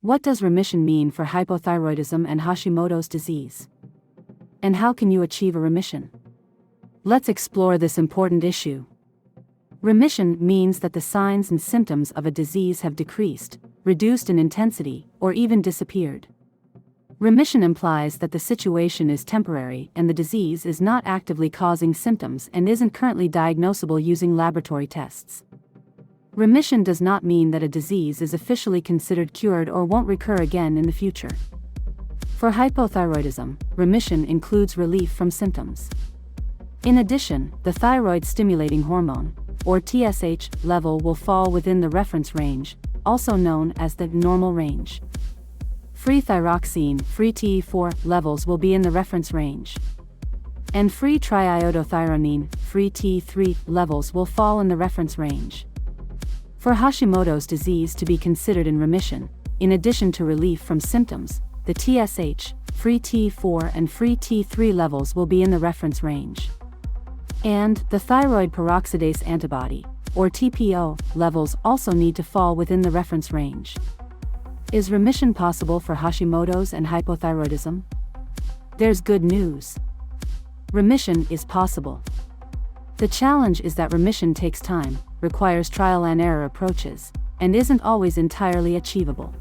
What does remission mean for hypothyroidism and Hashimoto's disease? And how can you achieve a remission? Let's explore this important issue. Remission means that the signs and symptoms of a disease have decreased, reduced in intensity, or even disappeared. Remission implies that the situation is temporary and the disease is not actively causing symptoms and isn't currently diagnosable using laboratory tests. Remission does not mean that a disease is officially considered cured or won't recur again in the future. For hypothyroidism, remission includes relief from symptoms. In addition, the thyroid-stimulating hormone, or TSH, level will fall within the reference range, also known as the normal range. Free thyroxine, free T4, levels will be in the reference range. And free triiodothyronine, free T3, levels will fall in the reference range. For Hashimoto's disease to be considered in remission, in addition to relief from symptoms, the TSH, free T4 and free T3 levels will be in the reference range. And the thyroid peroxidase antibody, or TPO, levels also need to fall within the reference range. Is remission possible for Hashimoto's and hypothyroidism? There's good news. Remission is possible. The challenge is that remission takes time, requires trial and error approaches, and isn't always entirely achievable.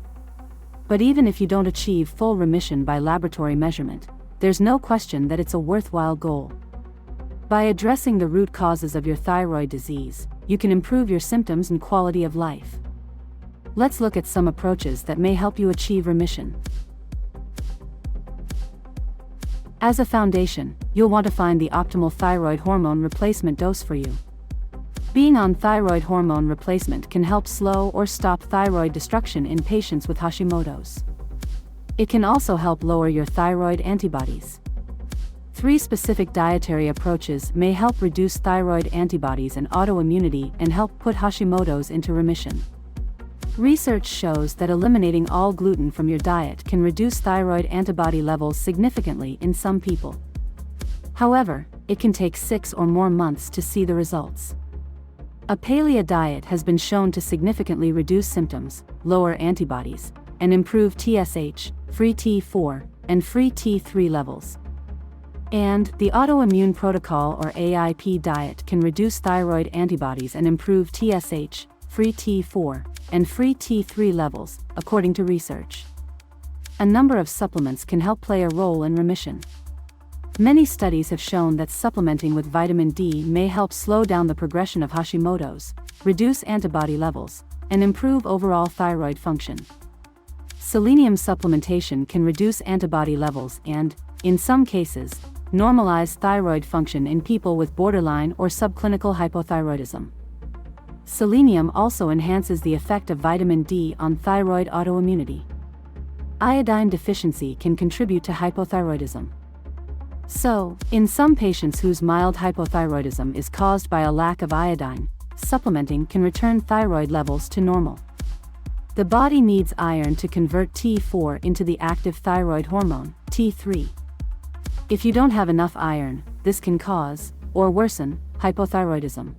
But even if you don't achieve full remission by laboratory measurement, there's no question that it's a worthwhile goal. By addressing the root causes of your thyroid disease, you can improve your symptoms and quality of life. Let's look at some approaches that may help you achieve remission. As a foundation, you'll want to find the optimal thyroid hormone replacement dose for you. Being on thyroid hormone replacement can help slow or stop thyroid destruction in patients with Hashimoto's. It can also help lower your thyroid antibodies. 3 specific dietary approaches may help reduce thyroid antibodies and autoimmunity and help put Hashimoto's into remission. Research shows that eliminating all gluten from your diet can reduce thyroid antibody levels significantly in some people. However, it can take 6 or more months to see the results. A paleo diet has been shown to significantly reduce symptoms, lower antibodies, and improve TSH, free T4, and free T3 levels. And the autoimmune protocol or AIP diet can reduce thyroid antibodies and improve TSH, free T4, and free T3 levels, according to research. A number of supplements can help play a role in remission. Many studies have shown that supplementing with vitamin D may help slow down the progression of Hashimoto's, reduce antibody levels, and improve overall thyroid function. Selenium supplementation can reduce antibody levels and, in some cases, normalize thyroid function in people with borderline or subclinical hypothyroidism. Selenium also enhances the effect of vitamin D on thyroid autoimmunity. Iodine deficiency can contribute to hypothyroidism. So, in some patients whose mild hypothyroidism is caused by a lack of iodine, supplementing can return thyroid levels to normal. The body needs iron to convert T4 into the active thyroid hormone, T3. If you don't have enough iron, this can cause, or worsen, hypothyroidism.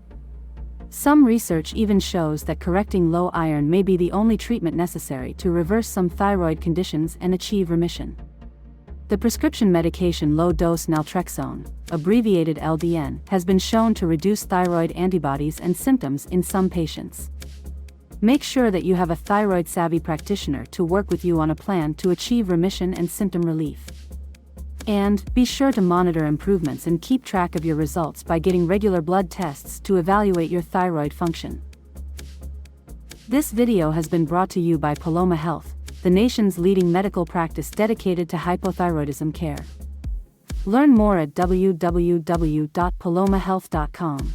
Some research even shows that correcting low iron may be the only treatment necessary to reverse some thyroid conditions and achieve remission. The prescription medication low-dose naltrexone, abbreviated LDN, has been shown to reduce thyroid antibodies and symptoms in some patients. Make sure that you have a thyroid-savvy practitioner to work with you on a plan to achieve remission and symptom relief. And be sure to monitor improvements and keep track of your results by getting regular blood tests to evaluate your thyroid function. This video has been brought to you by Paloma Health, the nation's leading medical practice dedicated to hypothyroidism care. Learn more at www.palomahealth.com.